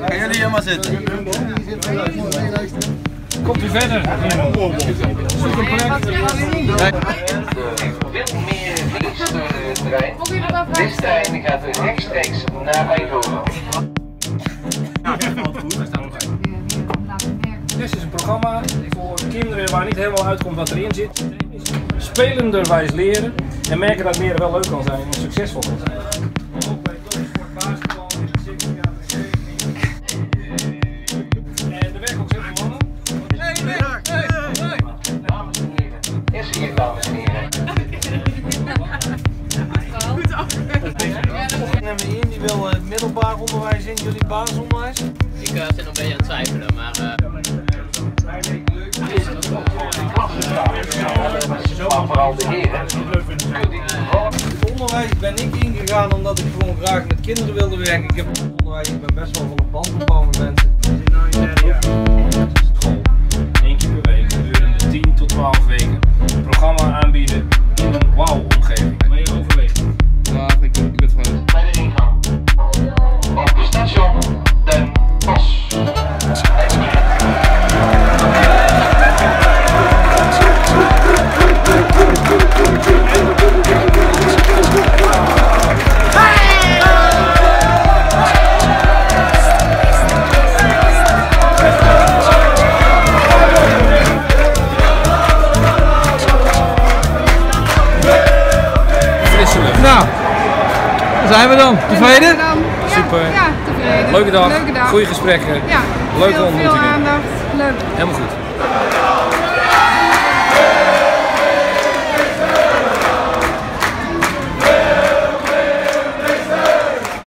Gaan jullie hier maar zitten. Komt u verder? Zoek een plek. Veel meer vliegsterrein. Deze trein gaat rechtstreeks naar Eindhoven. Dit is een programma voor kinderen waar niet helemaal uitkomt wat erin zit. Spelenderwijs leren en merken dat leren wel leuk kan zijn en succesvol kan zijn. Ook bij topsport, basketbal, en de werk ook zoveel mannen. Dames en heren. Is hier, dames en heren. Nemen in, die wil het middelbaar onderwijs in, jullie basisonderwijs? Ik zit nog een beetje aan het twijfelen, maar... Maar vooral de heren. Het onderwijs ben ik ingegaan omdat ik gewoon graag met kinderen wilde werken. Ik heb onderwijs, ik ben best wel van een band opbouwen met mensen. We zitten nu in het derde jaar. School. 1 keer per week, gedurende 10 tot 12 weken. Programma aanbieden in een wauw-omgeving. Maar je overweegt. Ja, ik ben het gewoon. Bij de ingang. Op station Den Bosch. Nou, daar zijn we dan. Tevreden? Super. Ja, tevreden. Leuke dag. Leuke dag. Goede gesprekken. Ja, leuke veel ontmoetingen. aandacht. Leuk. Helemaal goed.